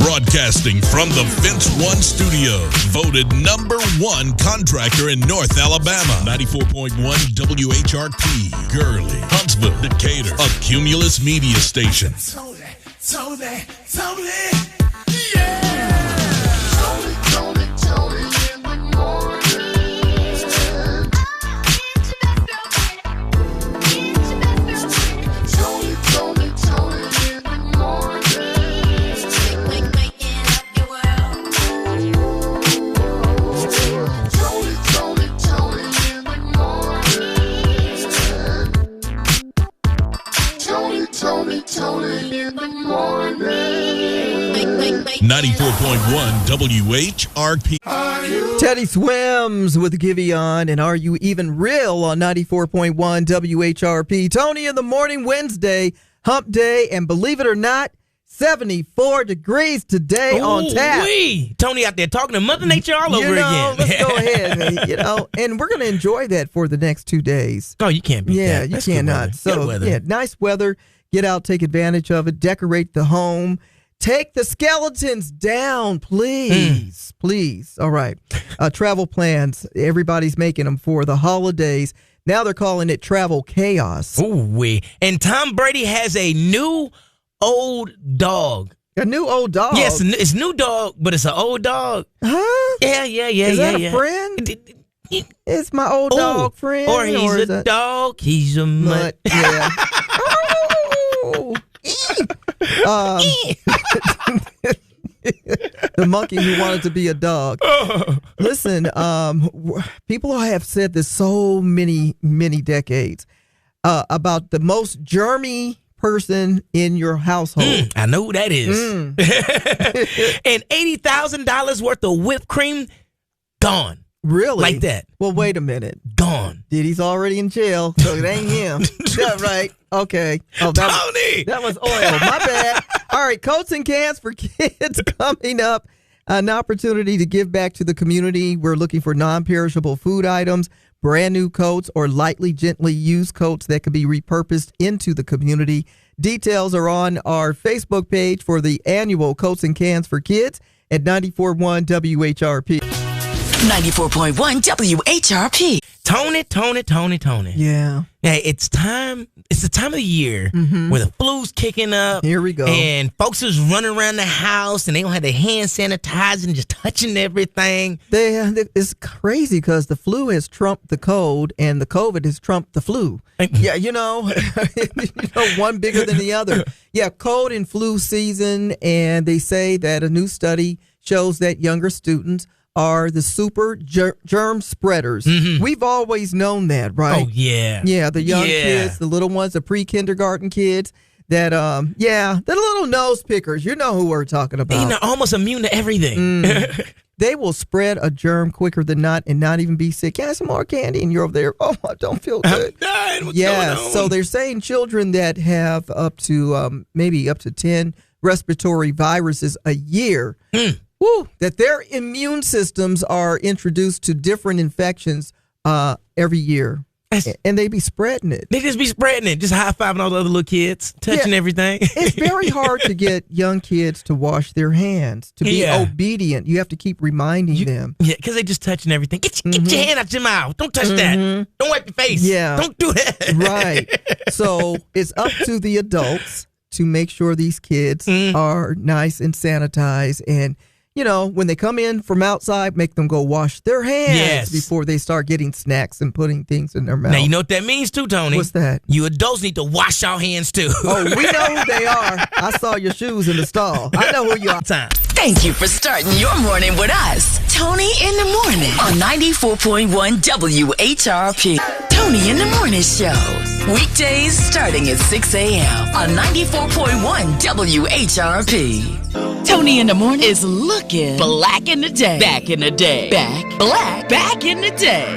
Broadcasting from the Fence One Studios. Voted #1 contractor in North Alabama. 94.1 WHRP. Gurley, Huntsville, Decatur. A Cumulus media station. Toni, yeah! Toni in the morning. Toni in the morning. Waking up your world. Toni in the morning. Toni in the morning. 94.1 WHRP. Teddy Swims with Giveon and Are You Even Real on 94.1 WHRP. Toni in the morning, Wednesday, hump day, and believe it or not, 74 degrees today on tap. Toni out there talking to Mother Nature all over again. Let's go ahead, and we're going to enjoy that for the next 2 days. Oh, you can't beat that. Yeah, you That's cannot. Good weather. Nice weather. Get out, take advantage of it, decorate the home. Take the skeletons down, please. Please. All right. Travel plans. Everybody's making them for the holidays. Now they're calling it travel chaos. Ooh-wee. And Tom Brady has a new old dog. A new old dog? Yes, it's new dog, but it's an old dog. Huh? Yeah. Is that a friend? It's my old dog friend? Or he's a dog. He's a mutt. Yeah. The monkey who wanted to be a dog. Listen, people have said this so many decades about the most germy person in your household. I know who that is. And $80,000 worth of whipped cream, gone. Really? Like that. Well, wait a minute. Gone. Diddy's already in jail, so it ain't him. That's right. Okay. Oh, Toni! That was oil. My bad. All right. Coats and cans for kids coming up. An opportunity to give back to the community. We're looking for non-perishable food items, brand new coats, or lightly, gently used coats that could be repurposed into the community. Details are on our Facebook page for the annual Coats and Cans for Kids at 94.1 WHRP. 94.1 WHRP. Toni. Yeah. Hey, it's time. It's the time of the year where the flu's kicking up. Here we go. And folks is running around the house and they don't have their hand sanitizer and just touching everything. It's crazy because the flu has trumped the cold and the COVID has trumped the flu. Yeah, one bigger than the other. Yeah, cold and flu season. And they say that a new study shows that younger students are the super germ spreaders. We've always known that, right? Oh, yeah. Yeah, the young kids, the little ones, the pre-kindergarten kids, that, the little nose pickers. You know who we're talking about. They're almost immune to everything. They will spread a germ quicker than not and not even be sick. Can I have some more candy? And you're over there, oh, I don't feel good. I'm dying. What's going on? So they're saying children that have up to maybe up to 10 respiratory viruses a year, that their immune systems are introduced to different infections every year. And they be spreading it. They just be spreading it, just high-fiving all the other little kids, touching everything. It's very hard to get young kids to wash their hands, to be obedient. You have to keep reminding them. Yeah, because they just touching everything. Get your hand out your mouth. Don't touch that. Don't wipe your face. Yeah. Don't do that. Right. So it's up to the adults to make sure these kids are nice and sanitized. And, when they come in from outside, make them go wash their hands before they start getting snacks and putting things in their mouth. Now, you know what that means too, Toni? What's that? You adults need to wash your hands too. Oh, we know who they are. I saw your shoes in the stall. I know who you are. Thank you for starting your morning with us. Toni in the morning on 94.1 WHRP. Toni in the Morning Show. Weekdays starting at 6 a.m. on 94.1 WHRP. Toni in the Morning is looking black in the day. Back in the day. Back in the day.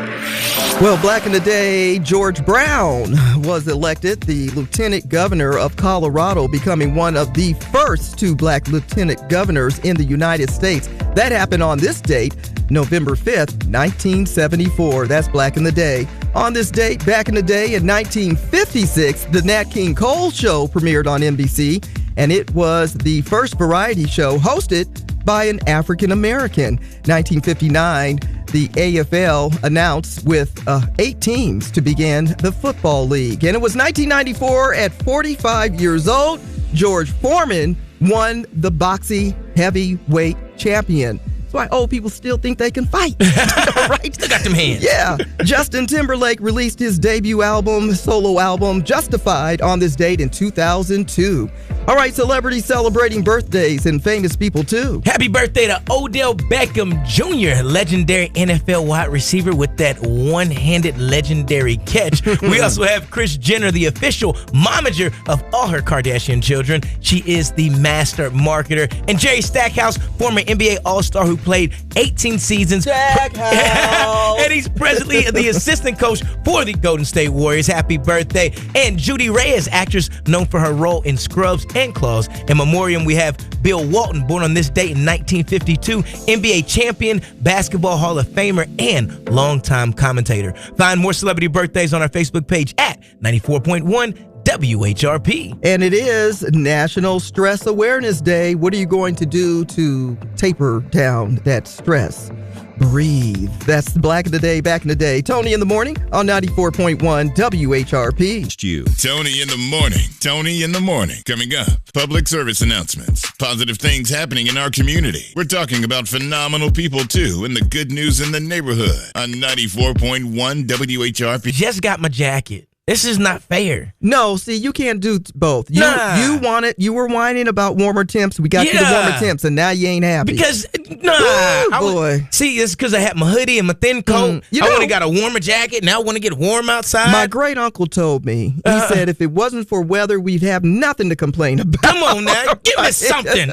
Well, back in the day, George Brown was elected the lieutenant governor of Colorado, becoming one of the first 2 black lieutenant governors in the United States. That happened on this date, November 5th, 1974. That's back in the day. On this date, back in the day in 1956, the Nat King Cole Show premiered on NBC. and it was the first variety show hosted by an African American. 1959, the AFL announced with 8 teams to begin the Football League. And it was 1994, at 45 years old, George Foreman won the boxing heavyweight champion. That's why old people still think they can fight. Right? Still got them hands. Yeah. Justin Timberlake released his debut solo album, Justified, on this date in 2002. All right, celebrities celebrating birthdays and famous people too. Happy birthday to Odell Beckham Jr., legendary NFL wide receiver with that one-handed legendary catch. We also have Kris Jenner, the official momager of all her Kardashian children. She is the master marketer. And Jerry Stackhouse, former NBA All-Star who played 18 seasons. Stackhouse. And he's presently the assistant coach for the Golden State Warriors. Happy birthday. And Judy Reyes, actress known for her role in Scrubs and Claws. In memoriam, we have Bill Walton, born on this date in 1952, NBA champion, basketball Hall of Famer, and longtime commentator. Find more celebrity birthdays on our Facebook page at 94.1 WHRP. And it is National Stress Awareness Day. What are you going to do to taper down that stress? Breathe. That's the Black of the Day, back in the day. Tony in the morning on 94.1 WHRP. You. Tony in the morning. Tony in the morning. Coming up, public service announcements. Positive things happening in our community. We're talking about phenomenal people too, and the good news in the neighborhood on 94.1 WHRP. Just got my jacket. This is not fair. No, see, you can't do both. You want it. You were whining about warmer temps. We got you the warmer temps, and now you ain't happy. Because, boy. See, it's because I had my hoodie and my thin coat. I want to got a warmer jacket. Now I want to get warm outside. My great uncle told me, he said, if it wasn't for weather, we'd have nothing to complain about. Come on now, give me something.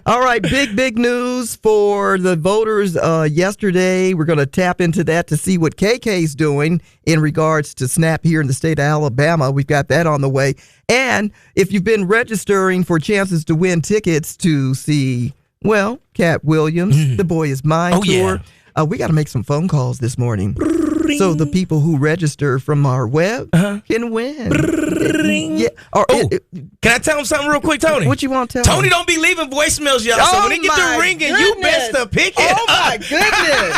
All right, big news for the voters yesterday. We're going to tap into that to see what KK's doing in regards to SNAP here in the state of Alabama. We've got that on the way. And if you've been registering for chances to win tickets to see, well, Cat Williams, The Boy Is Mine tour, we got to make some phone calls this morning. So the people who register from our web can win. Yeah. Can I tell them something real quick, Tony? What you want to tell Tony them? don't be leaving voicemails, y'all. So when they get to ringing, you best to pick it Oh, my goodness.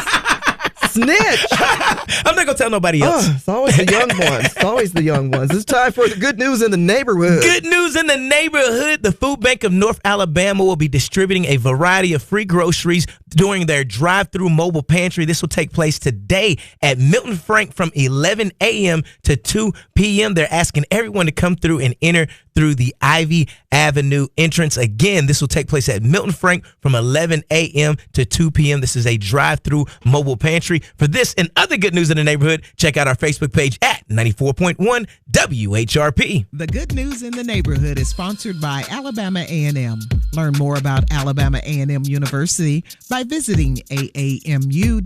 Snitch. I'm not going to tell nobody else. It's always the young ones. It's always the young ones. It's time for the good news in the neighborhood. Good news in the neighborhood. The Food Bank of North Alabama will be distributing a variety of free groceries during their drive-through mobile pantry. This will take place today at Milton Frank from 11 a.m. to 2 p.m. They're asking everyone to come through and enter through the Ivy Avenue entrance. Again, this will take place at Milton Frank from 11 a.m. to 2 p.m. This is a drive-through mobile pantry. For this and other good news in the neighborhood, check out our Facebook page at 94.1 WHRP. The Good News in the Neighborhood is sponsored by Alabama A&M. Learn more about Alabama A&M University by visiting aamu.edu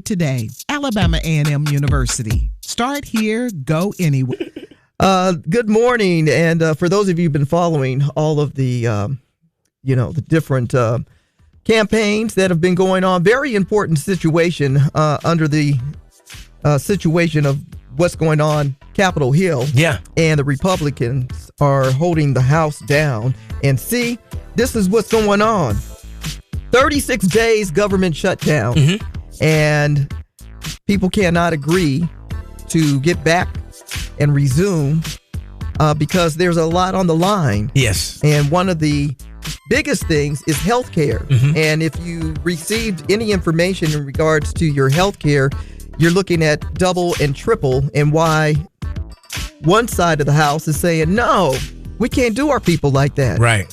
today. Alabama A&M University. Start here, go anywhere. Good morning, and for those of you who've been following all of the, the different campaigns that have been going on, very important situation under the situation of what's going on Capitol Hill. Yeah. And the Republicans are holding the House down. And see, this is what's going on. 36 days government shutdown. And people cannot agree to get back and resume because there's a lot on the line. Yes. And one of the biggest things is health care. And if you received any information in regards to your health care, you're looking at double and triple, and why one side of the house is saying, no, we can't do our people like that. Right.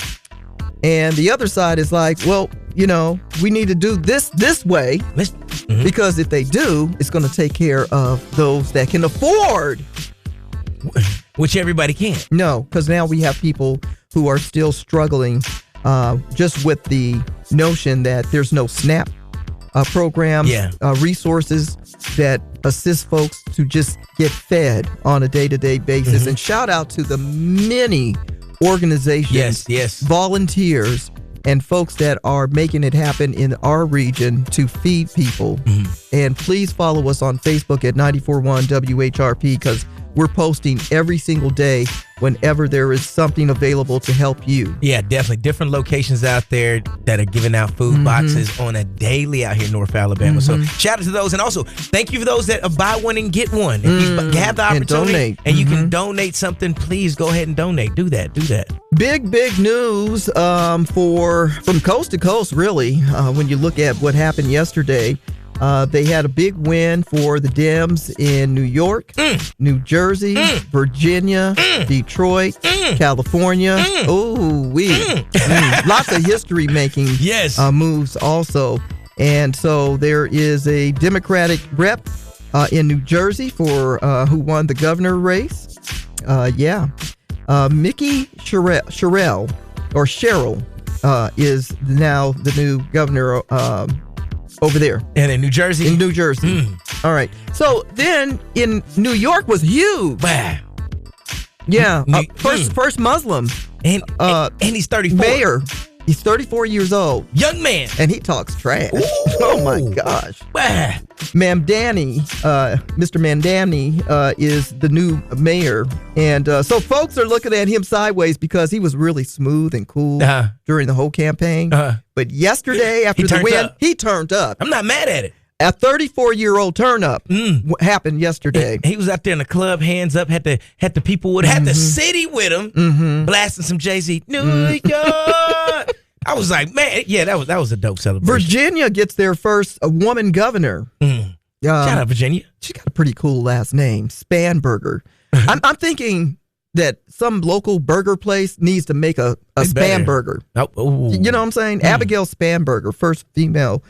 And the other side is like, well, we need to do this way because if they do, it's going to take care of those that can afford. Which everybody can't. No, because now we have people who are still struggling just with the notion that there's no SNAP programs, resources that assist folks to just get fed on a day-to-day basis. And shout out to the many organizations, volunteers, and folks that are making it happen in our region to feed people. And please follow us on Facebook at 94.1 WHRP because we're posting every single day whenever there is something available to help you. Yeah, definitely. Different locations out there that are giving out food boxes on a daily out here in North Alabama. So shout out to those. And also, thank you for those that buy one and get one. If you have the opportunity and you can donate something, please go ahead and donate. Do that. Big news from coast to coast, really. When you look at what happened yesterday, they had a big win for the Dems in New York, New Jersey, Virginia, Detroit, California. Lots of history-making moves also. And so there is a Democratic rep in New Jersey for who won the governor race. Mickey Sherrill is now the new governor over there. And in New Jersey? In New Jersey. All right. So then in New York was huge. Wow. Yeah. First Muslim. And he's 34. Mayor. He's 34 years old. Young man. And he talks trash. Ooh. Oh, my gosh. Wow. Mamdani, Mr. Mamdani is the new mayor. And so folks are looking at him sideways because he was really smooth and cool during the whole campaign. But yesterday, after the win, he turned up. I'm not mad at it. A 34-year-old turn up happened yesterday. He was out there in the club, hands up, had the people with, had the city with him, blasting some Jay-Z, New York. I was like, man, yeah, that was a dope celebration. Virginia gets their first woman governor. Shout out Virginia. She's got a pretty cool last name, Spanberger. I'm thinking that some local burger place needs to make a Spanberger. You know what I'm saying? Abigail Spanberger, first female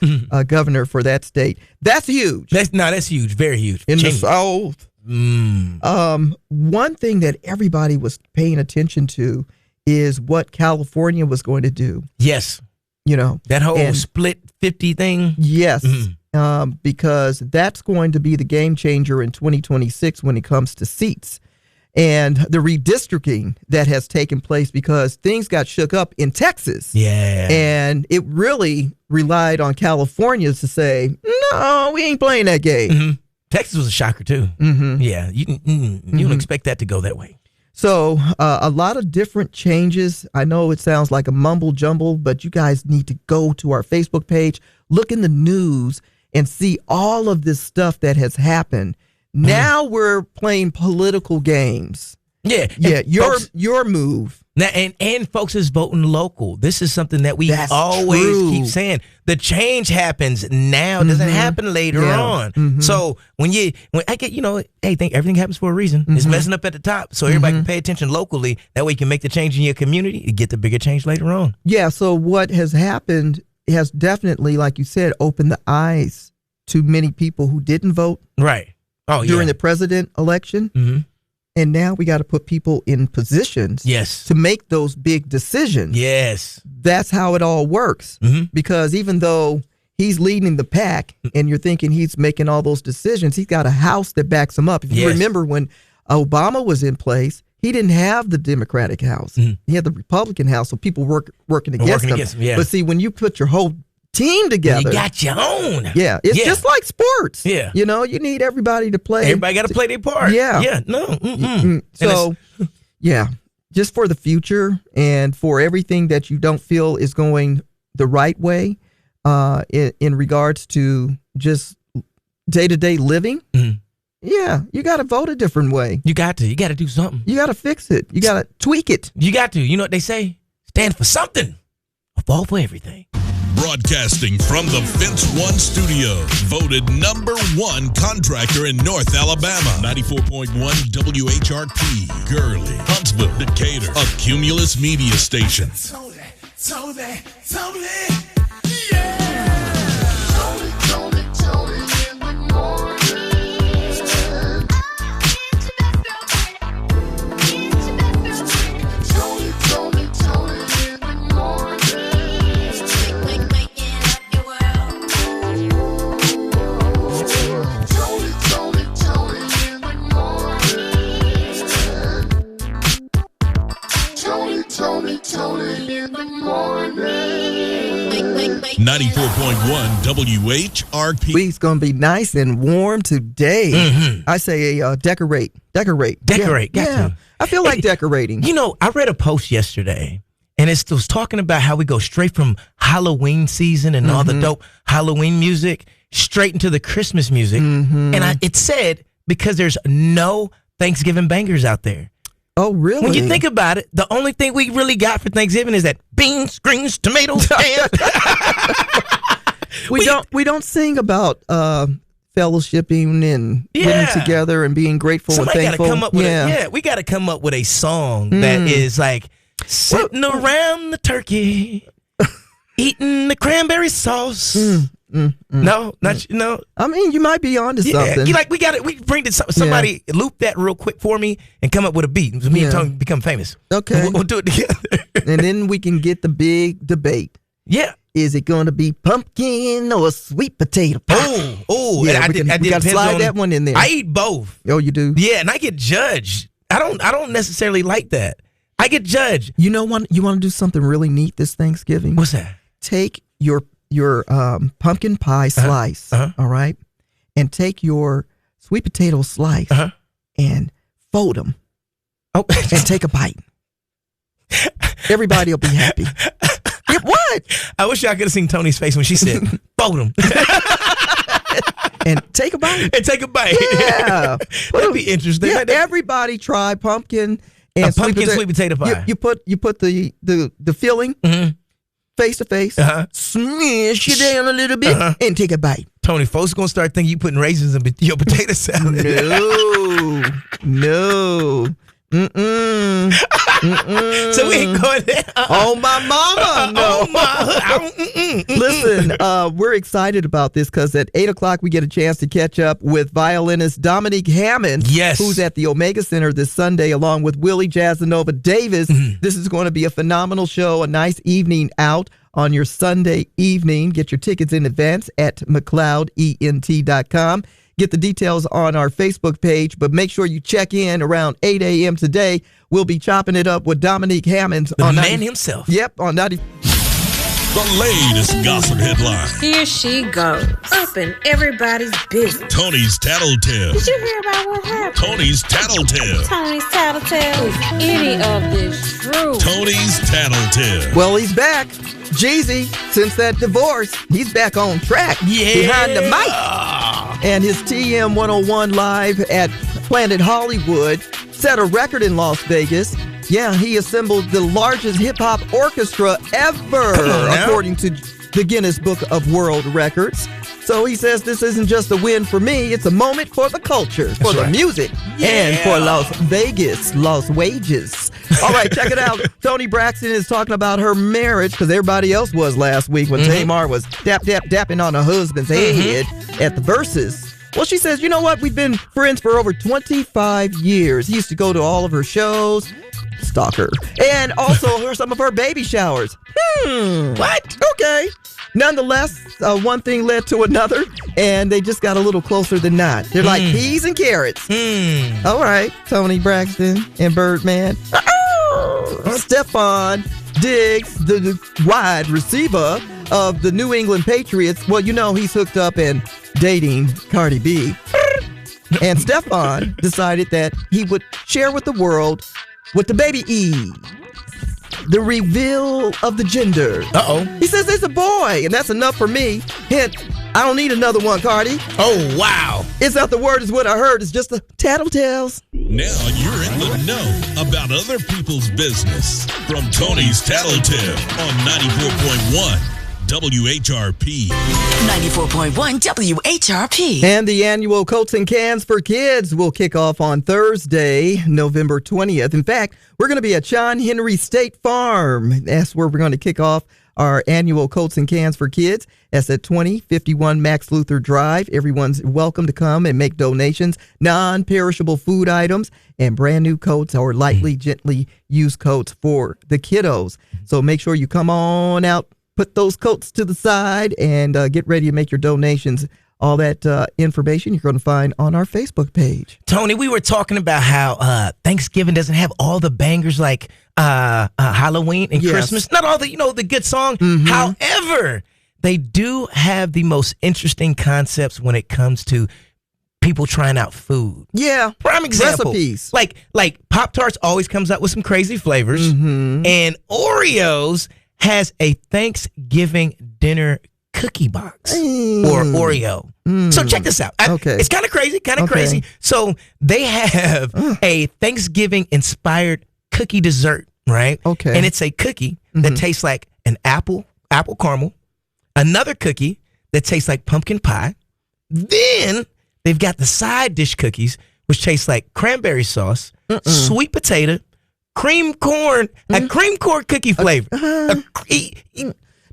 governor for that state. That's huge. That's huge. Very huge. In the South. One thing that everybody was paying attention to is what California was going to do. Yes. You know. That whole split 50 thing. Yes. Because that's going to be the game changer in 2026 when it comes to seats. And the redistricting that has taken place because things got shook up in Texas. Yeah. And it really relied on California to say, no, we ain't playing that game. Texas was a shocker, too. Yeah. You don't expect that to go that way. So a lot of different changes. I know it sounds like a mumble jumble, but you guys need to go to our Facebook page, look in the news, and see all of this stuff that has happened. Now we're playing political games. Yeah. Yeah. Your move. Now, and folks is voting local. This is something that we always keep saying. The change happens now. It doesn't happen later on. So when I get, hey, everything happens for a reason. It's messing up at the top. So everybody can pay attention locally. That way you can make the change in your community and get the bigger change later on. Yeah. So what has happened has definitely, like you said, opened the eyes to many people who didn't vote. Right. During the president election. And now we got to put people in positions to make those big decisions. Yes. That's how it all works. Because even though he's leading the pack and you're thinking he's making all those decisions, he's got a house that backs him up. If you remember when Obama was in place, he didn't have the Democratic House. He had the Republican House, so people working against him. But see, when you put your whole team together. You got your own. Yeah. It's just like sports. Yeah. You need everybody to play. Everybody got to play their part. Yeah. Yeah. No. So, yeah, just for the future and for everything that you don't feel is going the right way in regards to just day-to-day living. Yeah, you got to vote a different way. You got to do something. You got to fix it. You got to tweak it. You got to. You know what they say? Stand for something. Or fall for everything. Broadcasting from the Fence One Studio, voted #1 contractor in North Alabama. 94.1 WHRP, Gurley, Huntsville, Decatur, a Cumulus media station. Toni, yeah. Toni in the morning. Toni in the morning. Waking up your world. Toni in the morning. 94.1 WHRP. It's going to be nice and warm today. I say decorate. Decorate. Yeah. Got to. I feel like decorating. You know, I read a post yesterday, and it was talking about how we go straight from Halloween season and all the dope Halloween music straight into the Christmas music. And it said because there's no Thanksgiving bangers out there. Oh, really? When you think about it, the only thing we really got for Thanksgiving is that beans, greens, tomatoes, and we don't sing about fellowshipping and getting together and being grateful and thankful. Gotta come up with we got to come up with a song that is like sitting around the turkey, eating the cranberry sauce. No, not no. I mean, you might be onto something. We got it. We bring this. Somebody loop that real quick for me and come up with a beat. So me and Tony become famous. Okay, we'll do it together, and then we can get the big debate. Yeah. Is it going to be pumpkin or sweet potato pie? Oh, yeah. We got to slide that one in there. I eat both. Oh, you do? Yeah, and I get judged. I don't necessarily like that. I get judged. You know, you want to do something really neat this Thanksgiving? What's that? Take your pumpkin pie slice, all right, and take your sweet potato slice and fold them. Oh, and take a bite. Everybody will be happy. What? I wish y'all could have seen Tony's face when she said, fold them. And take a bite. Yeah. That'd be interesting. Yeah, everybody try pumpkin and sweet potato pie. You put the filling face to face, smash it down a little bit, and take a bite. Tony, folks gonna start thinking you putting raisins in your potato salad. No. So we ain't going there. Oh, my mama. No. Listen, we're excited about this because at 8 o'clock we get a chance to catch up with violinist Dominique Hammond, who's at the Omega Center this Sunday, along with Willie Jazzanova Davis. This is going to be a phenomenal show, a nice evening out on your Sunday evening. Get your tickets in advance at McLeodENT.com. Get the details on our Facebook page, but make sure you check in around 8 a.m. today. We'll be chopping it up with Dominique Hammond. The man himself. Yep, on 90. The latest gossip headlines. Here she goes, up in everybody's business. Tony's Tattletale. Did you hear about what happened? Tony's Tattletale. Tony's Tattletale. Is any of this true? Tony's Tattletale. Well, he's back. Jeezy, since that divorce, he's back on track. Behind the mic. And his TM 101 live at Planet Hollywood set a record in Las Vegas. Yeah, he assembled the largest hip-hop orchestra ever, according to the Guinness Book of World Records. So he says this isn't just a win for me, it's a moment for the culture, for the music, and for Las Vegas, Las Wages. All right, check it out. Toni Braxton is talking about her marriage, because everybody else was last week when Tamar was dapping on her husband's head at the Versus. Well, she says, you know what? We've been friends for over 25 years. He used to go to all of her shows. Stalker. And also some of her baby showers. What? Okay. Nonetheless, one thing led to another, and they just got a little closer than not. They're like peas and carrots. All right, Toni Braxton and Birdman. Stephon Diggs, the wide receiver of the New England Patriots. Well, you know he's hooked up and dating Cardi B. And Stephon decided that he would share with the world what the baby is. The reveal of the gender. He says it's a boy, and that's enough for me. Hint, I don't need another one, Cardi. Oh, wow. It's not the word is what I heard. It's just the tattletales. Now you're in the know about other people's business. From Tony's Tattletale on 94.1 WHRP. 94.1 WHRP. And the annual Coats and Cans for Kids will kick off on Thursday, November 20th. In fact, we're going to be at John Henry State Farm. That's where we're going to kick off our annual Coats and Cans for Kids. That's at 2051 Max Luther Drive. Everyone's welcome to come and make donations, non-perishable food items, and brand new coats or lightly, gently used coats for the kiddos. So make sure you come on out, put those coats to the side, and get ready to make your donations. All that information you're going to find on our Facebook page. Tony, we were talking about how Thanksgiving doesn't have all the bangers like Halloween and Christmas. Not all the, the good song. However, they do have the most interesting concepts when it comes to people trying out food. Yeah. Prime example. Recipes. Like Pop-Tarts always comes out with some crazy flavors. And Oreos has a Thanksgiving dinner cookie box or Oreo. So check this out. Okay. It's kind of crazy. So they have a Thanksgiving inspired cookie dessert, right? Okay. And it's a cookie that tastes like an apple caramel, another cookie that tastes like pumpkin pie. Then they've got the side dish cookies, which taste like cranberry sauce, sweet potato, cream corn, a cream corn cookie flavor.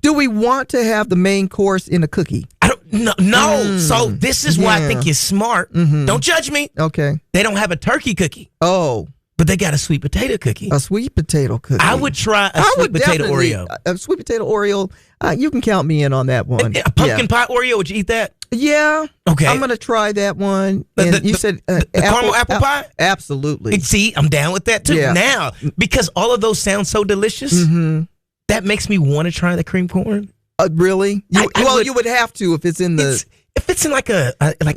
Do we want to have the main course in a cookie? I don't no. So this is why I think you're smart. Don't judge me. Okay. They don't have a turkey cookie, Oh, but they got a sweet potato cookie. a sweet potato cookie. I would try a I sweet would potato definitely- Oreo. A sweet potato Oreo. You can count me in on that one. A pumpkin pie Oreo, would you eat that? Yeah. Okay. I'm gonna try that one. The- And you said the caramel apple pie? Absolutely. See, I'm down with that too. Yeah. Now, because all of those sound so delicious, that makes me want to try the cream corn. Really? You would have to if it's in the. If it's in like a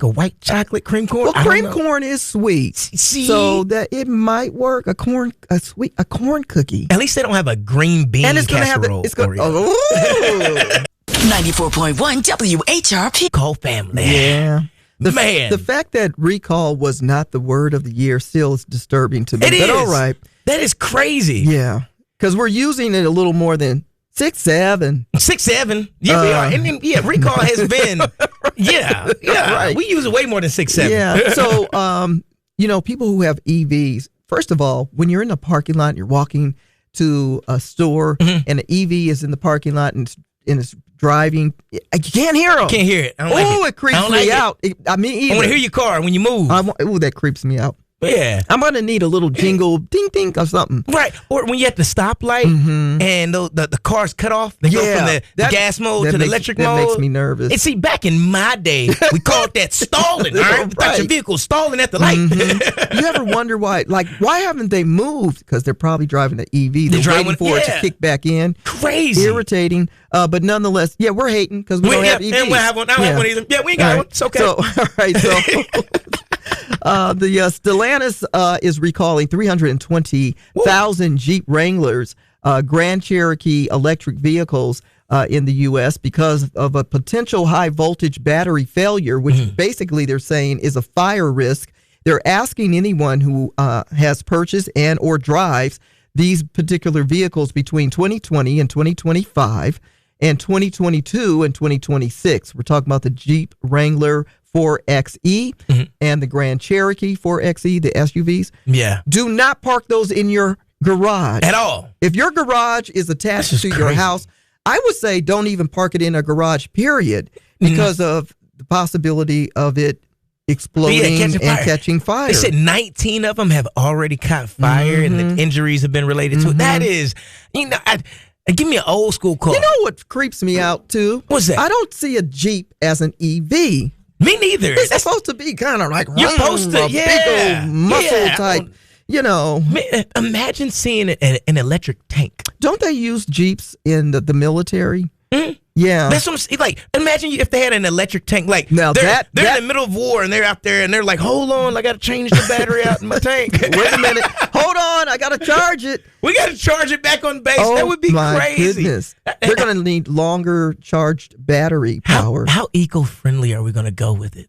white chocolate cream corn. Well, I don't cream know. corn is sweet, See? so that it might work. A corn cookie, At least they don't have a green bean and it's gonna have casserole. the. It's gonna. Oreo. Oh, 94.1 WHRP. Call family. yeah. Man. The fact that recall was not the word of the year still is disturbing to me. It But is. all right. That is crazy. Yeah, because we're using it a little more than 6, 7. 6, 7. Yeah, we are. And then, recall has been. Yeah. Right. We use it way more than 6, 7. Yeah. So, people who have EVs, first of all, when you're in the parking lot and you're walking to a store and the EV is in the parking lot and it's driving, you can't hear them. Can't hear it. I don't like it. It creeps I don't me like it. out. I mean, I want to hear your car when you move. That creeps me out. Yeah. I'm going to need a little jingle, ding, ding, or something. Right. Or when you're at the stoplight and the car's cut off, they go from the gas mode to the electric mode. That makes me nervous. And see, back in my day, we called that stalling, all right? That's your vehicle stalling at the light. You ever wonder why haven't they moved? Because they're probably driving the EV. They're driving- waiting for it to kick back in. Crazy. Irritating. But nonetheless, we're hating because we don't have EVs. And we have one. I don't have one either. Yeah, we ain't got one. It's okay. So, all right. So, the Stellantis is recalling 320,000 Jeep Wranglers, Grand Cherokee electric vehicles in the U.S. because of a potential high voltage battery failure, which basically they're saying is a fire risk. They're asking anyone who has purchased and or drives these particular vehicles between 2020 and 2025 and 2022 and 2026. We're talking about the Jeep Wrangler 4xe and the Grand Cherokee 4xe, the SUVs. Yeah. Do not park those in your garage. At all. If your garage is attached This to is your crazy. house, I would say don't even park it in a garage, period, because of the possibility of it exploding and catching fire. They said 19 of them have already caught fire and the injuries have been related to it. That is, give me an old school car. You know what creeps me out, too? What's that? I don't see a Jeep as an EV. Me neither. It's supposed to be kind of like You're supposed to, a big old muscle type, Man, imagine seeing an electric tank. Don't they use Jeeps in the military? Yeah. That's what I'm saying. Like, imagine if they had an electric tank. Like, Now they're that- in the middle of war and they're out there and they're like, hold on, I got to change the battery out in my tank. Wait a minute. Hold on. I got to charge it. We got to charge it back on base. Oh, That would be my crazy. goodness. They're going to need longer charged battery power. How eco-friendly are we going to go with it?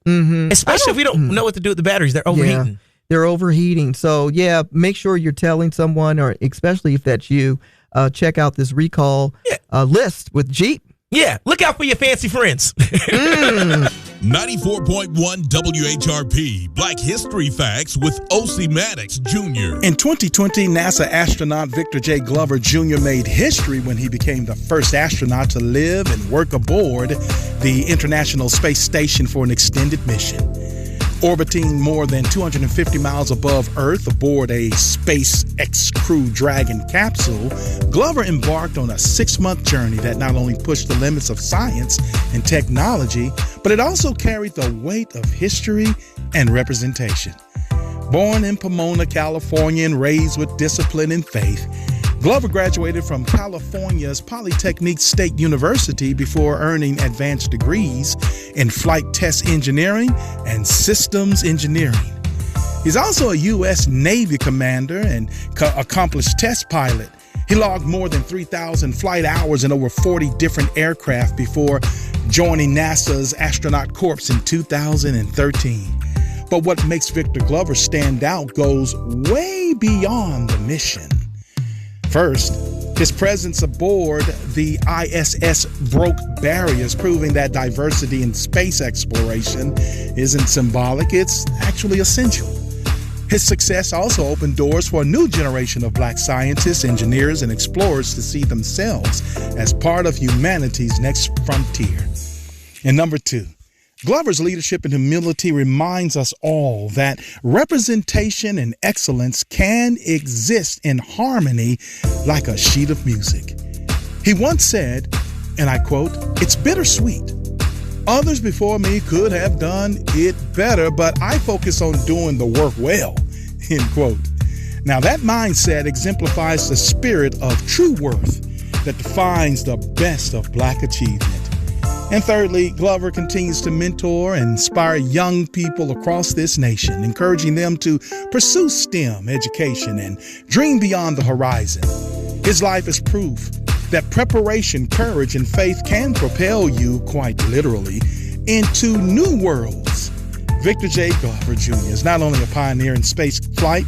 Especially if we don't know what to do with the batteries. They're overheating. Yeah, they're overheating. So, make sure you're telling someone, or especially if that's you, check out this recall list with Jeep. Yeah, look out for your fancy friends. 94.1 WHRP Black History Facts with O.C. Maddox Jr. In 2020, NASA astronaut Victor J. Glover Jr. made history when he became the first astronaut to live and work aboard the International Space Station for an extended mission. Orbiting more than 250 miles above Earth aboard a SpaceX Crew Dragon capsule, Glover embarked on a 6-month journey that not only pushed the limits of science and technology, but it also carried the weight of history and representation. Born in Pomona, California, and raised with discipline and faith, Glover graduated from California's Polytechnic State University before earning advanced degrees in flight test engineering and systems engineering. He's also a U.S. Navy commander and accomplished test pilot. He logged more than 3,000 flight hours in over 40 different aircraft before joining NASA's astronaut corps in 2013. But what makes Victor Glover stand out goes way beyond the mission. First, his presence aboard the ISS broke barriers, proving that diversity in space exploration isn't symbolic, it's actually essential. His success also opened doors for a new generation of Black scientists, engineers, and explorers to see themselves as part of humanity's next frontier. And number two, Glover's leadership and humility reminds us all that representation and excellence can exist in harmony like a sheet of music. He once said, and I quote, "It's bittersweet. Others before me could have done it better, but I focus on doing the work well," end quote. Now that mindset exemplifies the spirit of true worth that defines the best of Black achievement. And thirdly, Glover continues to mentor and inspire young people across this nation, encouraging them to pursue STEM education and dream beyond the horizon. His life is proof that preparation, courage, and faith can propel you, quite literally, into new worlds. Victor J. Glover Jr. is not only a pioneer in space flight,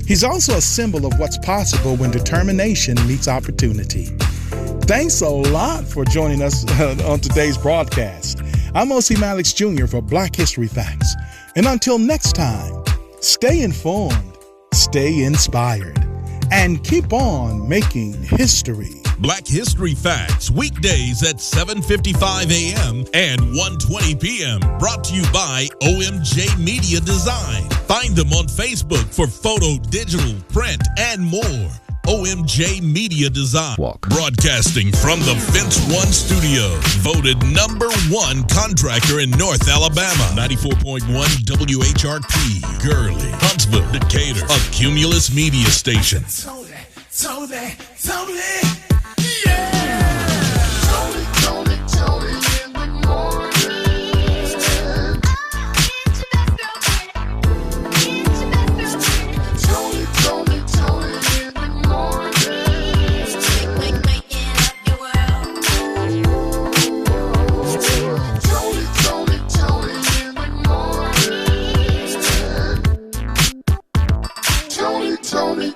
he's also a symbol of what's possible when determination meets opportunity. Thanks a lot for joining us on today's broadcast. I'm O.C. Maddox Jr. for Black History Facts. And until next time, stay informed, stay inspired, and keep on making history. Black History Facts, weekdays at 7:55 a.m. and 1:20 p.m. Brought to you by OMJ Media Design. Find them on Facebook for photo, digital, print, and more. OMJ Media Design. Broadcasting from the Fence One Studios. Voted #1 contractor in North Alabama. 94.1 WHRP. Gurley, Huntsville, Decatur. A Cumulus media station. Toni, yeah! Toni in the morning. Toni in the morning. Waking up your world. Toni in the morning.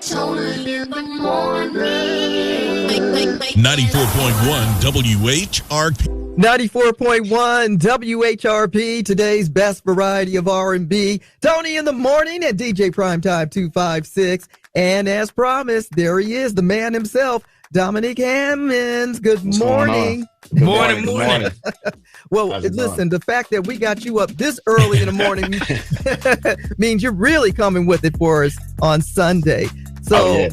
Toni in the morning. 94.1 WHRP. 94.1 WHRP, today's best variety of R&B. Toni in the morning at DJ Primetime 256. And as promised, there he is, the man himself, Dominic Hammonds. Good morning. Good morning. Well, listen, the fact that we got you up this early in the morning means you're really coming with it for us on Sunday. So,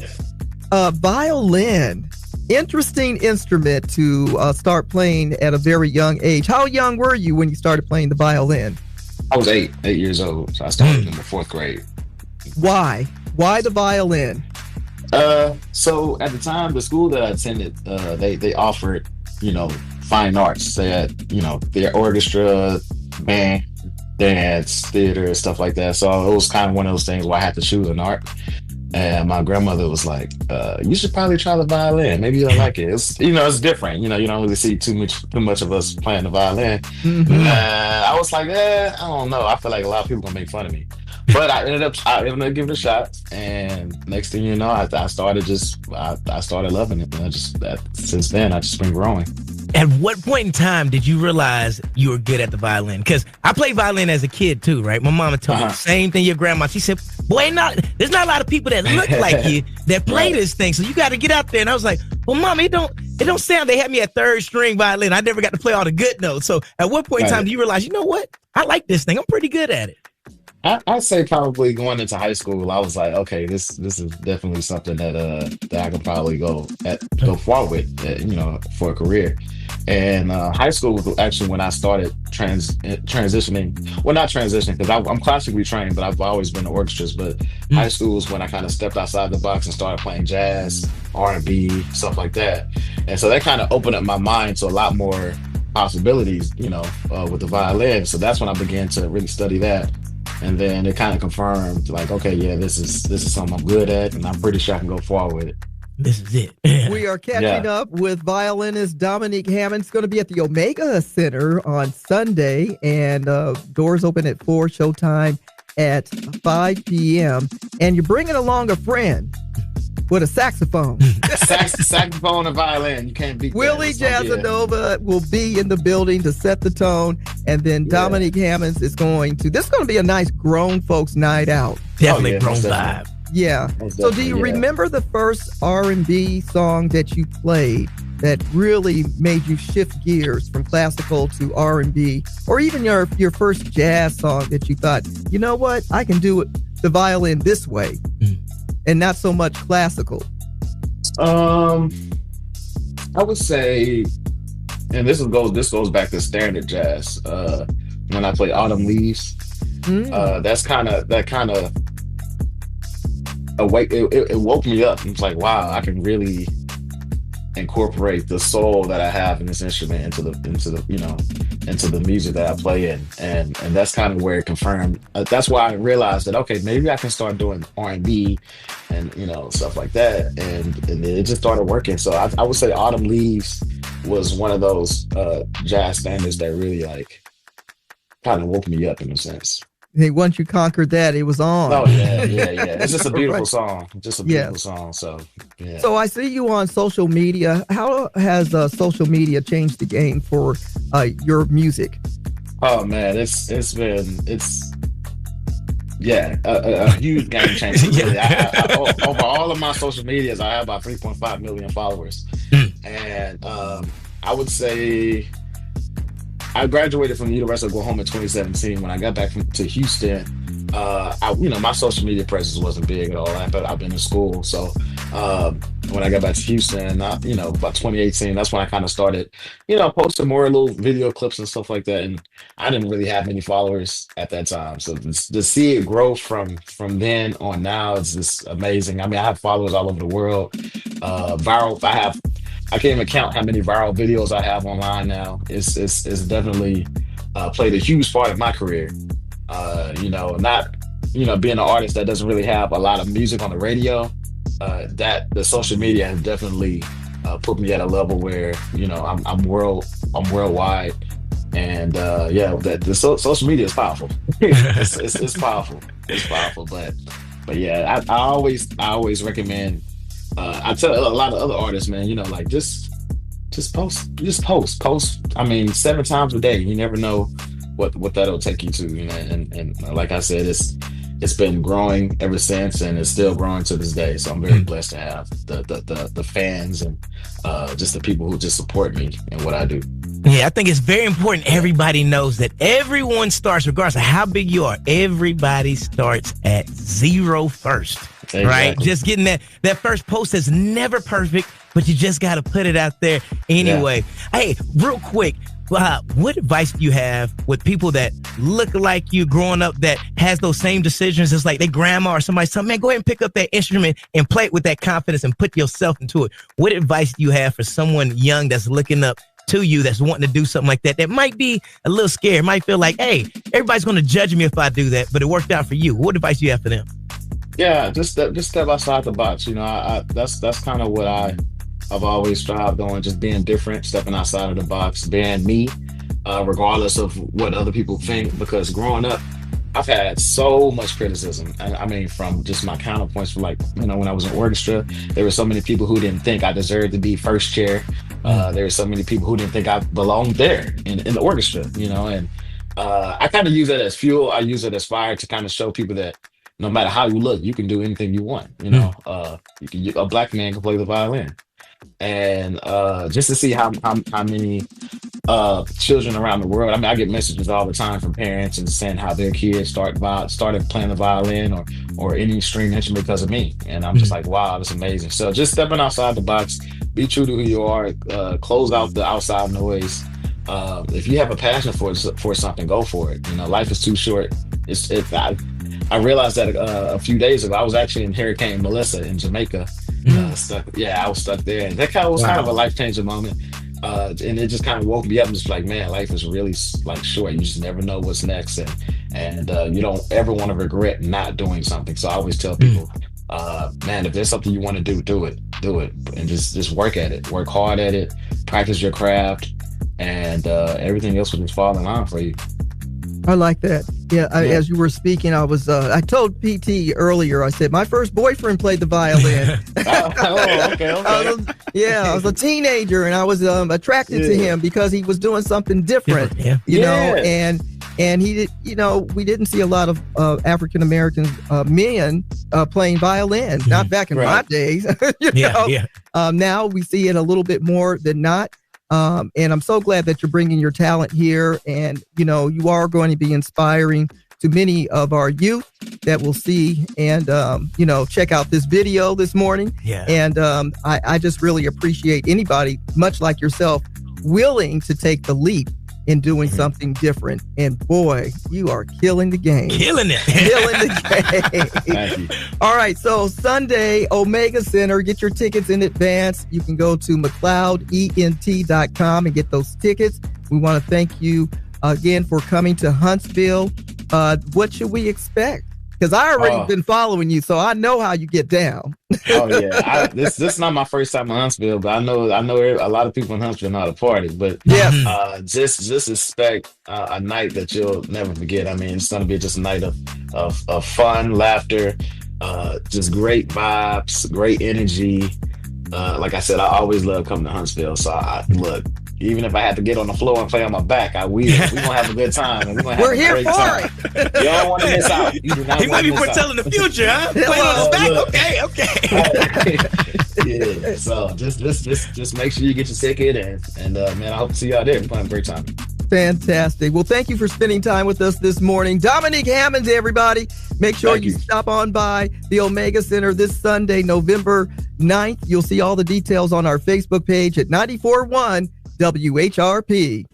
violin, interesting instrument to start playing at a very young age. How young were you when you started playing the violin? I was 8 years old, so I started in the 4th grade. Why? Why the violin? So at the time, the school that I attended, they offered, fine arts. They had, their orchestra, band, dance, theater, stuff like that. So it was kind of one of those things where I had to choose an art. And my grandmother was like, you should probably try the violin. Maybe you'll like it. It's, it's different. You don't really see too much of us playing the violin. Mm-hmm. I was like, I don't know. I feel like a lot of people gonna make fun of me. But I ended up giving it a shot. And next thing you know, I started loving it. And since then, I just been growing. At what point in time did you realize you were good at the violin? Because I played violin as a kid too, right? My mama told me the same thing your grandma. She said, boy, there's not a lot of people that look like you that play this thing, so you got to get out there. And I was like, well, Mom, it don't sound. They had me at 3rd string violin. I never got to play all the good notes. So at what point in time do you realize, you know what? I like this thing. I'm pretty good at it. I'd say probably going into high school, I was like, okay, this is definitely something that I could probably go far with, for a career. And high school was actually when I started transitioning. Well, not transitioning because I'm classically trained, but I've always been in orchestras. But high school is when I kind of stepped outside the box and started playing jazz, R&B, stuff like that. And so that kind of opened up my mind to a lot more possibilities, with the violin. So that's when I began to really study that. And then it kind of confirmed, like, okay, yeah, this is something I'm good at, and I'm pretty sure I can go far with it. This is it. We are catching up with violinist Dominique Hammond. It's going to be at the Omega Center on Sunday, and doors open at 4, showtime at 5 p.m. And you're bringing along a friend with a saxophone. Saxophone and violin. You can't beat Willie that. Jazzanova will be in the building to set the tone. And then Dominique Hammonds is this is going to be a nice grown folks night out. Definitely grown vibe. Yeah. So do you remember the first R&B song that you played that really made you shift gears from classical to R&B? Or even your first jazz song that you thought, you know what, I can do it the violin this way and not so much classical? I would say, and this goes back to standard jazz. When I play Autumn Leaves, that kind of it woke me up. It's like, wow, I can really incorporate the soul that I have in this instrument into the music that I play in, and that's kind of where it confirmed. That's why I realized that, okay, maybe I can start doing R&B and stuff like that, and it just started working. So I would say Autumn Leaves was one of those jazz standards that really like kind of woke me up in a sense. Hey, once you conquered that, it was on. Oh yeah. It's just a beautiful song. Just a beautiful song. So yeah. So I see you on social media. How has social media changed the game for your music? Oh man, it's a huge game changer. Really. Over all of my social medias, I have about 3.5 million followers, and I would say I graduated from the University of Oklahoma in 2017. When I got back to Houston, my social media presence wasn't big at all. I've been in school, so when I got back to Houston, about 2018, that's when I kind of started, posting more little video clips and stuff like that. And I didn't really have many followers at that time, so to see it grow from then on now is just amazing. I mean, I have followers all over the world. Viral, I can't even count how many viral videos I have online now. It's definitely played a huge part of my career. Being an artist that doesn't really have a lot of music on the radio, that the social media has definitely put me at a level where I'm worldwide, and social media is powerful. It's powerful. It's powerful, but yeah, I always recommend. I tell a lot of other artists, man, just post. I mean, 7 times a day. You never know what that'll take you to. And like I said, it's been growing ever since, and it's still growing to this day. So I'm very blessed to have the fans and just the people who just support me and what I do. Yeah, I think it's very important everybody knows that everyone starts, regardless of how big you are, everybody starts at 0 first. Exactly. Right? Just getting that first post is never perfect, but you just got to put it out there anyway. Yeah. Hey, real quick, what advice do you have with people that look like you growing up that has those same decisions as like their grandma or somebody? So, man, go ahead and pick up that instrument and play it with that confidence and put yourself into it. What advice do you have for someone young that's looking up to you, that's wanting to do something like that might be a little scared, might feel like, hey, everybody's going to judge me if I do that, but it worked out for you? What advice do you have for them? Yeah, just step outside the box. That's kind of what I've always strived on, just being different, stepping outside of the box, being me, regardless of what other people think. Because growing up, I've had so much criticism. I mean, from just my counterpoints, from when I was in orchestra, there were so many people who didn't think I deserved to be first chair. There were so many people who didn't think I belonged there in the orchestra, and I kind of use that as fuel. I use it as fire to kind of show people that no matter how you look, you can do anything you want. A black man can play the violin, and just to see how many children around the world. I mean, I get messages all the time from parents and saying how their kids started playing the violin or any string instrument because of me. And I'm just like, wow, that's amazing. So just stepping outside the box, be true to who you are, close out the outside noise. If you have a passion for something, go for it. You know, life is too short. I realized that a few days ago. I was actually in Hurricane Melissa in Jamaica. I was stuck there. And that was kind of a life-changing moment. And it just kind of woke me up and just like, man, life is really like short. You just never know what's next. And you don't ever want to regret not doing something. So I always tell people, man, if there's something you want to do it. And just work at it. Work hard at it. Practice your craft. And everything else will just fall in line for you. I like that. Yeah, as you were speaking, I told PT earlier, I said, my first boyfriend played the violin. Okay. I was a teenager and I was attracted to him because he was doing something different, you know, and he did, you know, we didn't see a lot of African-American men playing violin, not back in my days. Now we see it a little bit more than not. And I'm so glad that you're bringing your talent here, and you know you are going to be inspiring to many of our youth that will see and you know, check out this video this morning. And I just really appreciate anybody much like yourself willing to take the leap in doing something different. And boy, you are killing the game. Killing it. Killing the game. Thank you. All right, so Sunday, Omega Center, get your tickets in advance. You can go to McLeodENT.com and get those tickets. We want to thank you again for coming to Huntsville. What should we expect? Because I already been following you, so I know how you get down. This is not my first time in Huntsville, but I know a lot of people in Huntsville know how to party. But just expect a night that you'll never forget. I mean, it's gonna be just a night of fun, laughter, just great vibes, great energy. Like I said, I always love coming to Huntsville. So look. Even if I had to get on the floor and play on my back, I will. We're going to have a good time. And we're here for it. You don't want to miss out. You do not he might be foretelling the future, huh? Playing on his back? Okay. So just make sure you get your ticket. And man, I hope to see you out there. We're going to have a great time. Fantastic. Well, thank you for spending time with us this morning. Dominique Hammonds, everybody. Make sure you stop on by the Omega Center this Sunday, November 9th. You'll see all the details on our Facebook page at 94.1 WHRP.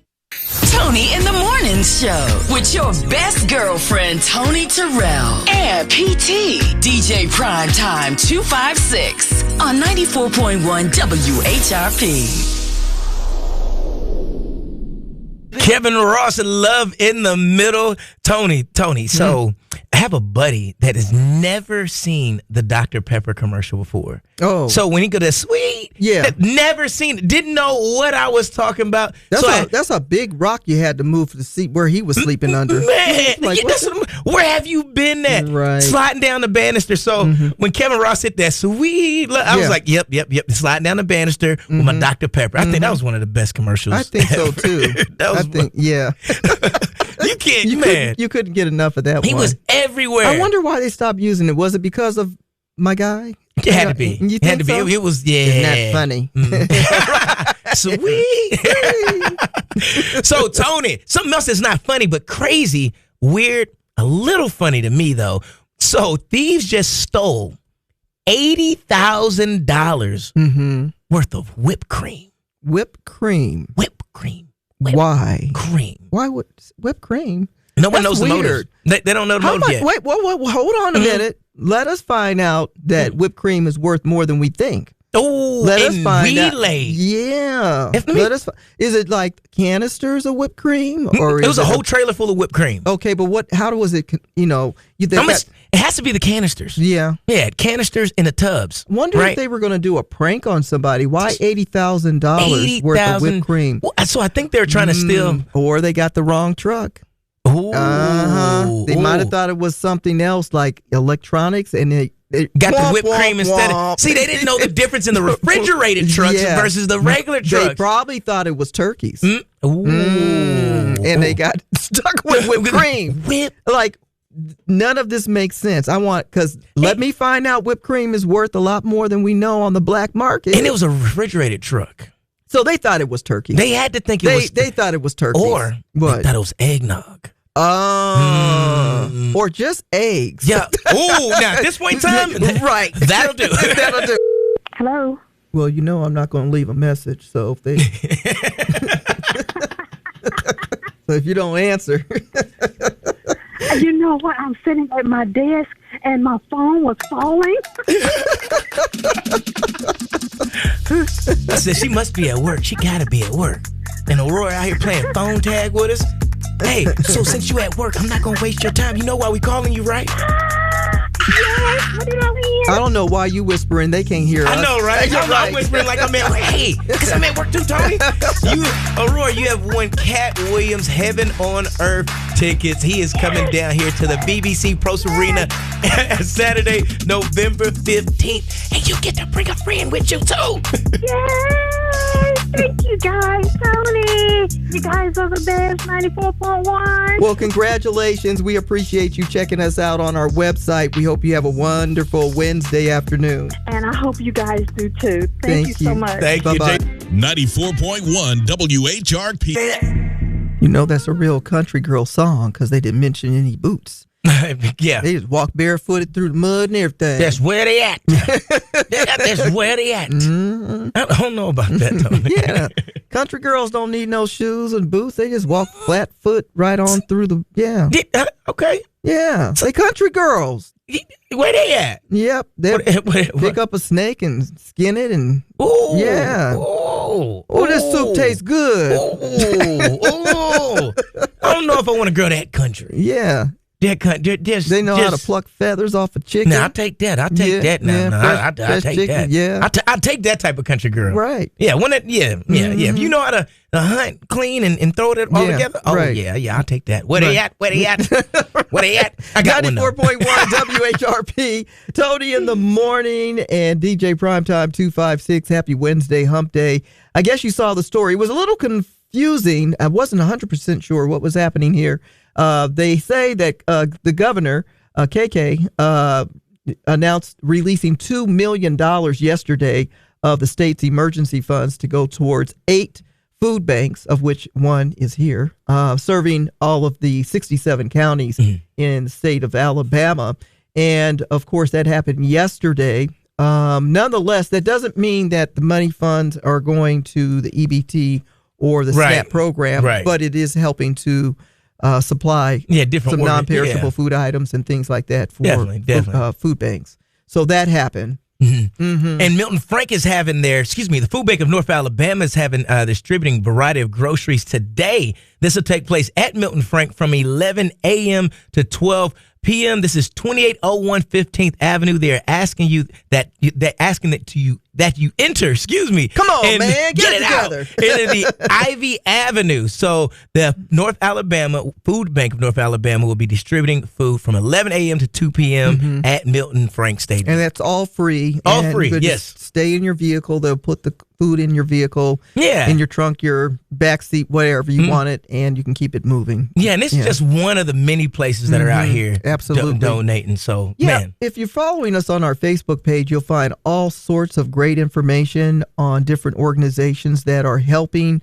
Toni in the Morning Show with your best girlfriend, Toni Terrell, and PT, DJ Primetime 256 on 94.1 WHRP. Kevin Ross, Love in the Middle. Toni. So I have a buddy that has never seen the Dr. Pepper commercial before. Oh. So when he go to sweet, never seen it, didn't know what I was talking about. That's a big rock you had to move to the seat where he was sleeping under. Man, where have you been at? Right. Sliding down the banister. So when Kevin Ross hit that sweet, I was like, yep. Sliding down the banister with my Dr. Pepper. I think that was one of the best commercials. I think so too. You couldn't get enough of that. He was everywhere. I wonder why they stopped using it. Was it because of my guy? It had to be. You think so? It was, Isn't that funny? Sweet. So, Toni, something else that's not funny, but crazy, weird, a little funny to me, though. So, thieves just stole $80,000 worth of whipped cream. Whipped cream. Why? Cream. Why would whipped cream? No one knows the motive. They don't know the motive yet. Wait, hold on a minute. Let us find out that whipped cream is worth more than we think. Oh, let us find out. Yeah. Is it like canisters of whipped cream, or it was a whole trailer full of whipped cream? Okay, but how was it? You know, it has to be the canisters. Yeah, canisters in the tubs. Wonder if they were going to do a prank on somebody. Why $80,000 worth of whipped cream? Well, so I think they're trying to steal, or they got the wrong truck. They might have thought it was something else like electronics, and they got the whipped cream instead of. See, they didn't know the difference in the refrigerated trucks versus the regular trucks. They probably thought it was turkeys. And they got stuck with whipped cream. Like, none of this makes sense. Let me find out whipped cream is worth a lot more than we know on the black market. And it was a refrigerated truck. So they thought it was turkey. They had to think it was. They thought it was turkey. Or what? they thought it was eggnog. Or just eggs. Yeah. Oh, now at this point in time, right. That'll do. That'll do. Hello. Well, I'm not going to leave a message, so if they, so if you don't answer, You know what? I'm sitting at my desk and my phone was falling. I said she must be at work. She gotta be at work. And Aurora out here playing phone tag with us. Hey, so since you at work, I'm not gonna waste your time. You know why we calling you, right? Yes. What did I hear? I don't know why you whispering. They can't hear us. I know, right? I'm whispering like I'm at work. Hey, because I'm at work too, Tony. Aurora, you have won Cat Williams Heaven on Earth tickets. He is coming down here to the BBC Pros Arena Saturday, November 15th. And you get to bring a friend with you, too. Yay! Thank you guys, Tony. You guys are the best, 94.1. Well, congratulations. We appreciate you checking us out on our website. We hope you have a wonderful Wednesday afternoon. And I hope you guys do too. Thank you so much. Thank you, Bye-bye. Jay. 94.1 WHRP. That's a real country girl song because they didn't mention any boots. Yeah. They just walk barefooted through the mud and everything. That's where they at. That's where they at. Mm-hmm. I don't know about that, Tony. Yeah. Country girls don't need no shoes and boots. They just walk flat foot right on through the, Okay. Yeah. They country girls. Where they at? Yep. They pick up a snake and skin it and, Ooh. yeah. Oh, this soup tastes good. Oh. I don't know if I want to go that country. Yeah. They know how to pluck feathers off a chicken. Now, I'll take that. I'll take that now. I'll take chicken, that. yeah. I'll take that type of country girl. Right. Yeah, If you know how to hunt, clean, and throw it all together, right. yeah, I'll take that. Where they at? Where they at? Where they at? I got 94.1 WHRP, Tony in the morning, and DJ Primetime 256. Happy Wednesday, hump day. I guess you saw the story. It was a little confusing. I wasn't 100% sure what was happening here. They say that the governor, KK, announced releasing $2 million yesterday of the state's emergency funds to go towards 8 food banks, of which one is here, serving all of the 67 counties in the state of Alabama. And, of course, that happened yesterday. Nonetheless, that doesn't mean that the money funds are going to the EBT or the SNAP program, but it is helping to supply some non-perishable food items and things like that for food banks. So that happened. And Milton Frank is having the Food Bank of North Alabama is having distributing a variety of groceries today. This will take place at Milton Frank from 11 a.m. to 12 p.m. This is 2801 15th Avenue. They're asking you that you enter. Come on, man, get it out together. into the Ivy Avenue. So the Food Bank of North Alabama will be distributing food from 11 a.m. to 2 p.m. at Milton Frank Stadium. And that's all free. All free, you yes. Just stay in your vehicle. They'll put the food in your vehicle, in your trunk, your back seat, whatever you want it, and you can keep it moving. Yeah, and this is just one of the many places that are out here absolutely donating. So, if you're following us on our Facebook page, you'll find all sorts of great information on different organizations that are helping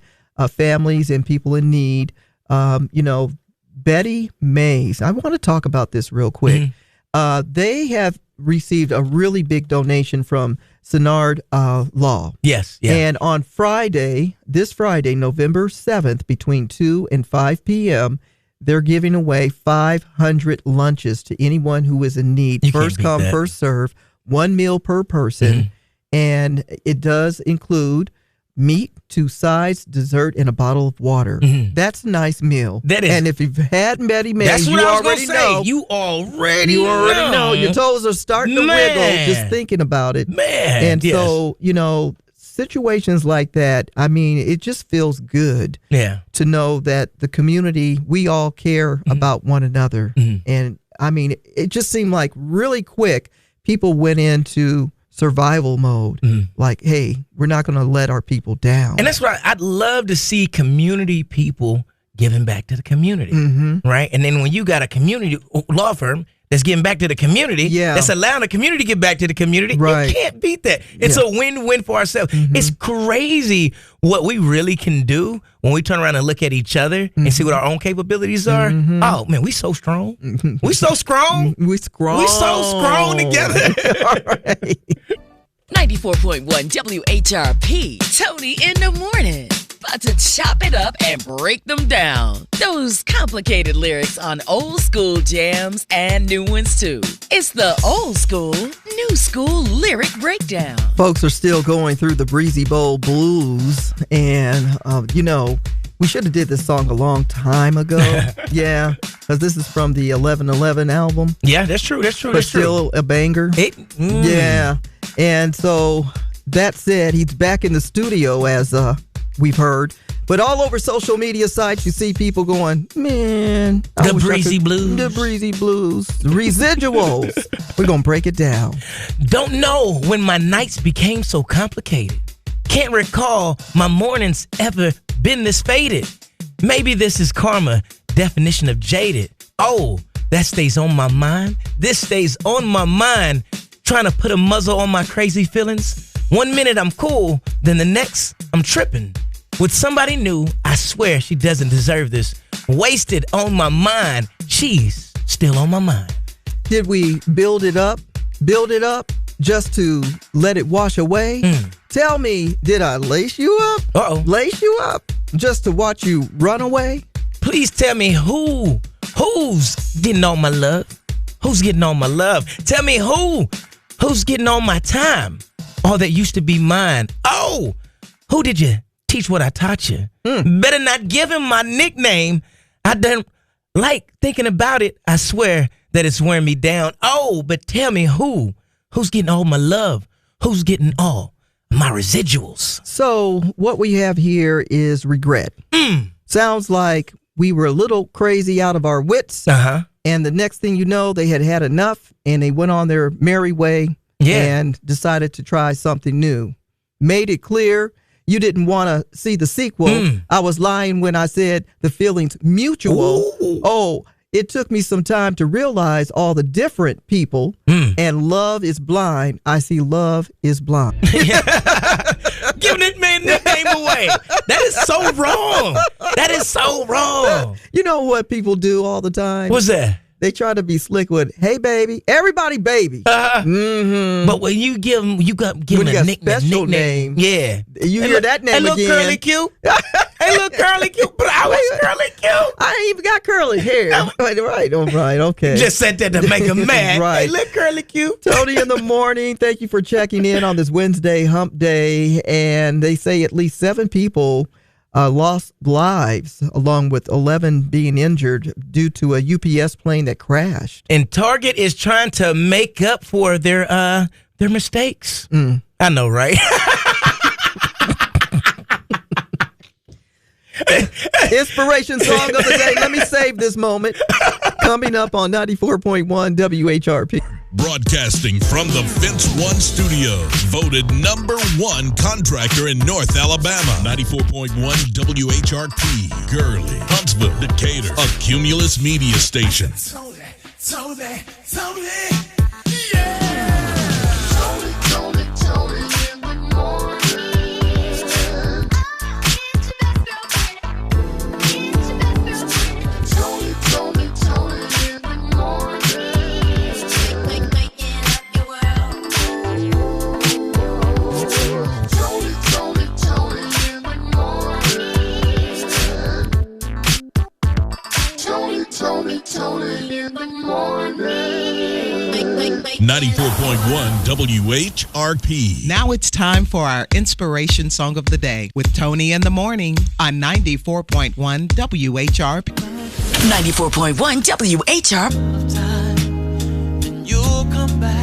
families and people in need. Betty Mays, I want to talk about this real quick. They have received a really big donation from Senard Law. Yes. Yeah. And on this Friday, November 7th, between 2 and 5 p.m., they're giving away 500 lunches to anyone who is in need. First come, first serve, 1 meal per person. And it does include meat, 2 sides, dessert, and a bottle of water. That's a nice meal. That is. And if you've had Betty Mays, that's what you I was already gonna say. know. You already know. Your toes are starting to wiggle just thinking about it. And so, situations like that, I mean, it just feels good to know that the community, we all care about one another. And I mean, it just seemed like really quick, people went into survival mode. Like, hey, we're not going to let our people down. And that's right. I'd love to see community people giving back to the community, right? And then when you got a community law firm, that's giving back to the community. Yeah. That's allowing the community to give back to the community. Right. You can't beat that. It's a win-win for ourselves. It's crazy what we really can do when we turn around and look at each other and see what our own capabilities are. Oh, man, we so strong. We so strong. We strong. We so strong together. All right. 94.1 WHRP. Tony in the morning. About to chop it up and break them down. Those complicated lyrics on old school jams and new ones too. It's the old school, new school lyric breakdown. Folks are still going through the Breezy Bowl blues, and we should have did this song a long time ago. Yeah, because this is from the 1111 album. Yeah, that's true. That's true. But That's still true. a banger. Yeah, and so that said, he's back in the studio as we've heard. But all over social media sites, you see people going, man. The Breezy Blues. The Breezy Blues. The residuals. We're going to break it down. Don't know when my nights became so complicated. Can't recall my mornings ever been this faded. Maybe this is karma, definition of jaded. Oh, that stays on my mind. This stays on my mind. Trying to put a muzzle on my crazy feelings. 1 minute I'm cool, then the next I'm tripping. With somebody new, I swear she doesn't deserve this. Wasted on my mind, she's still on my mind. Did we build it up just to let it wash away? Tell me, did I lace you up? Uh-oh. Lace you up just to watch you run away? Please tell me who's getting on my love? Who's getting on my love? Tell me who's getting on my time? All that used to be mine. Oh, who did you teach what I taught you? Better not give him my nickname. I don't like thinking about it. I swear that it's wearing me down. Oh, but tell me who's getting all my love? Who's getting all my residuals? So what we have here is regret. Sounds like we were a little crazy out of our wits. And the next thing you know, they had enough and they went on their merry way and decided to try something new. Made it clear you didn't want to see the sequel. I was lying when I said the feeling's mutual. Ooh. Oh, it took me some time to realize all the different people, and love is blind. I see love is blind. Giving it man nickname away. That is so wrong. That is so wrong. You know what people do all the time? What's that? They try to be slick with, hey, baby. Everybody, baby. But when you give them, you got give When them you a got special nickname. Yeah. You hear that name hey, again. Hey, little curly cute. Hey, little curly cute. But I was curly cute. I ain't even got curly hair. Right, okay. Just said that to make them mad. Right. Hey, little curly cute. Tony in the morning. Thank you for checking in on this Wednesday hump day. And they say at least 7 people lost lives, along with 11 being injured due to a UPS plane that crashed. And Target is trying to make up for their mistakes. I know, right? Inspiration song of the day. Let me save this moment. Coming up on 94.1 WHRP. Broadcasting from the Fence One Studios. Voted #1 contractor in North Alabama. 94.1 WHRP. Gurley, Huntsville, Decatur. A Cumulus media station. Tony, yeah. Tony in the morning. Tony in the morning. Waking up your world. Tony in the morning. Tony in the morning. 94.1 WHRP. Now it's time for our inspiration song of the day with Tony in the morning on 94.1 WHRP. 94.1 WHRP. You'll come back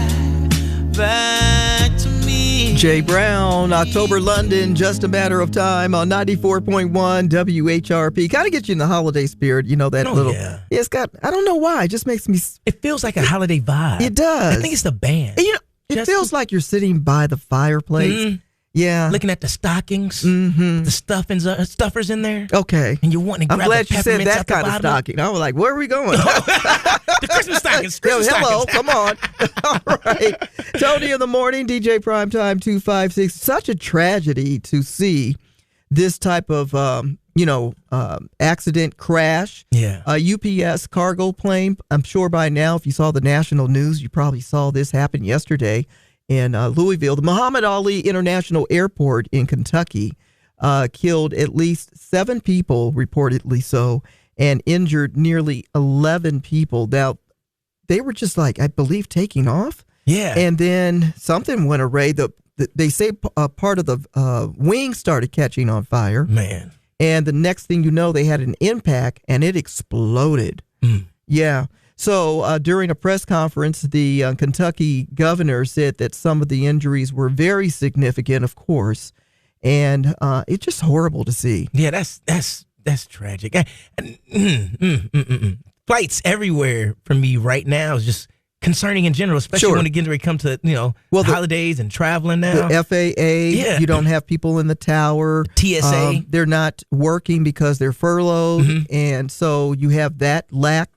to me. Jay Brown, October London, just a matter of time on 94.1 WHRP. Kind of gets you in the holiday spirit, you know, that little. Yeah. It's got, I don't know why, it just makes me. It feels like a holiday vibe. It does. I think it's the band. And, you know, it feels like you're sitting by the fireplace. Yeah. Looking at the stockings, the stuffers in there. Okay. And you want to grab I'm glad the you said peppermints that out the kind of bottom. stocking. I was like, where are we going? The Christmas stockings. Christmas Hello, stockings. come on. All right. Tony in the morning, DJ Primetime 256. Such a tragedy to see this type of, accident crash. Yeah. A UPS cargo plane. I'm sure by now, if you saw the national news, you probably saw this happen yesterday in Louisville. The Muhammad Ali International Airport in Kentucky killed at least 7 people, reportedly so, and injured nearly 11 people. Now, they were just I believe, taking off. Yeah. And then something went awry. They say part of the wing started catching on fire. Man. And the next thing you know, they had an impact and it exploded. Yeah. So during a press conference, the Kentucky governor said that some of the injuries were very significant, of course. And it's just horrible to see. Yeah, that's tragic. Flights everywhere for me right now is just concerning in general, especially when it gets ready to come to the holidays and traveling now. The FAA, you don't have people in the tower. TSA, they're not working because they're furloughed, and so you have that lack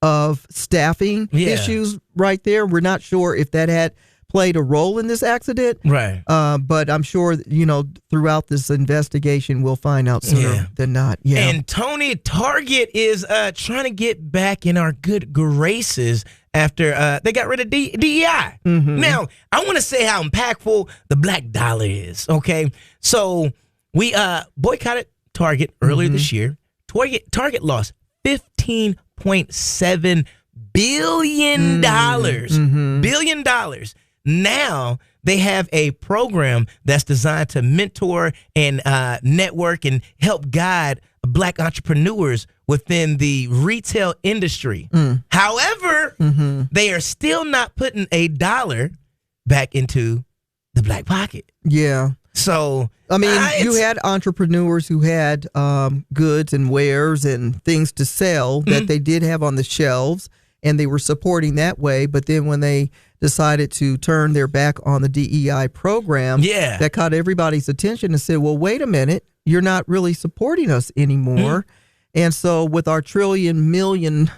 of staffing issues right there. We're not sure if that had played a role in this accident, right? But I'm sure throughout this investigation we'll find out sooner than not. Yeah. And Tony, Target is trying to get back in our good graces after they got rid of DEI. Now, I want to say how impactful the black dollar is. Okay, so we boycotted Target earlier this year. Target lost $15.7 billion. $billion. Now they have a program that's designed to mentor and network and help guide black entrepreneurs within the retail industry. However, they are still not putting a dollar back into the black pocket. Yeah. So, I mean, you had entrepreneurs who had goods and wares and things to sell that they did have on the shelves, and they were supporting that way. But then when they decided to turn their back on the DEI program, that caught everybody's attention and said, well, wait a minute, you're not really supporting us anymore. And so with our $1 million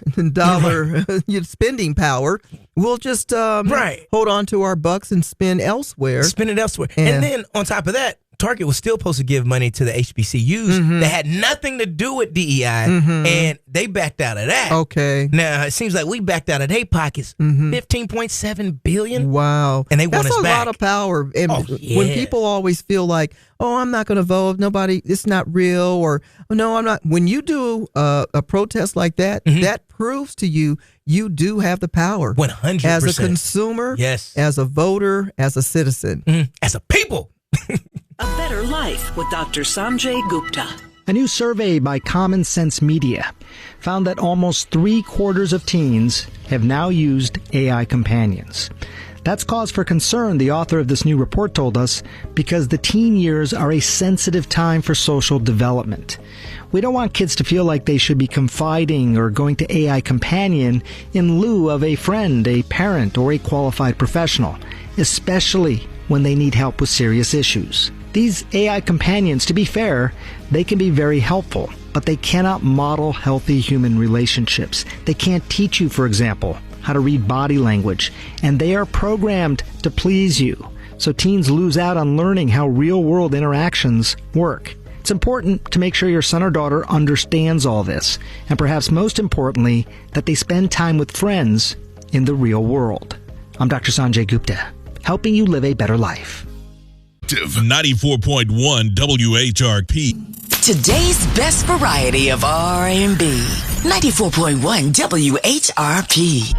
spending power, we'll just hold on to our bucks and spend elsewhere. Spend it elsewhere. And then on top of that, Target was still supposed to give money to the HBCUs that had nothing to do with DEI, and they backed out of that. Okay. Now, it seems like we backed out of their pockets. $15.7 billion. Wow. And they want us back. That's a lot of power. And when people always feel like, oh, I'm not going to vote, it's not real, or no, I'm not. When you do a protest like that, that proves to you do have the power. 100%. As a consumer, as a voter, as a citizen. As a people. A Better Life with Dr. Sanjay Gupta. A new survey by Common Sense Media found that almost 3/4 of teens have now used AI companions. That's cause for concern, the author of this new report told us, because the teen years are a sensitive time for social development. We don't want kids to feel like they should be confiding or going to AI companion in lieu of a friend, a parent, or a qualified professional, especially when they need help with serious issues. These AI companions, to be fair, they can be very helpful, but they cannot model healthy human relationships. They can't teach you, for example, how to read body language, and they are programmed to please you. So teens lose out on learning how real-world interactions work. It's important to make sure your son or daughter understands all this, and perhaps most importantly, that they spend time with friends in the real world. I'm Dr. Sanjay Gupta, helping you live a better life. 94.1 WHRP. Today's best variety of R&B. 94.1 WHRP.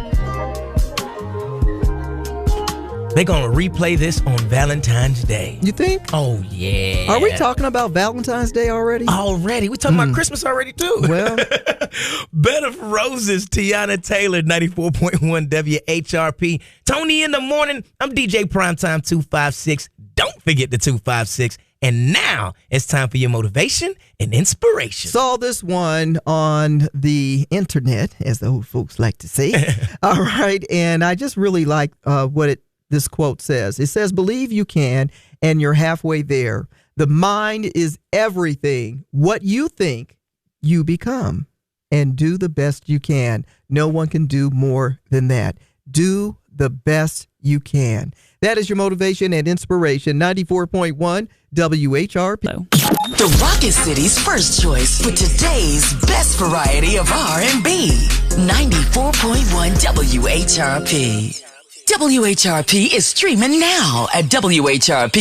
They're going to replay this on Valentine's Day. You think? Oh, yeah. Are we talking about Valentine's Day already? Already. We talking about Christmas already, too. Well. Bed of Roses, Tiana Taylor, 94.1 WHRP. Tony in the morning. I'm DJ Primetime 256. Don't forget the 256. And now it's time for your motivation and inspiration. Saw this one on the internet, as the old folks like to say. All right. And I just really like what this quote says. It says, believe you can and you're halfway there. The mind is everything. What you think, you become. And do the best you can. No one can do more than that. Do the best you can. That is your motivation and inspiration. 94.1 WHRP. The Rocket City's first choice for today's best variety of R&B. 94.1 WHRP. WHRP is streaming now at WHRPFM.com.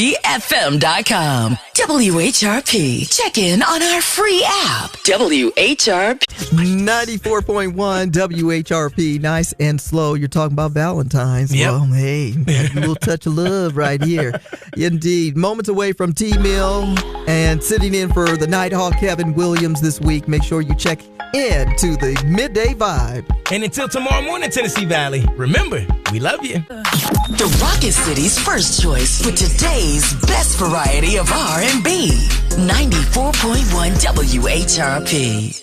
WHRP. Check in on our free app. WHRP. 94.1 WHRP. Nice and slow. You're talking about Valentine's. Yep. Well, hey, a little touch of love right here. Indeed. Moments away from T-Mill and sitting in for the Nighthawk Kevin Williams this week. Make sure you check in to the Midday Vibe. And until tomorrow morning, Tennessee Valley, remember, we love you. The Rocket City's first choice for today's best variety of R&B. 94.1 WHRP.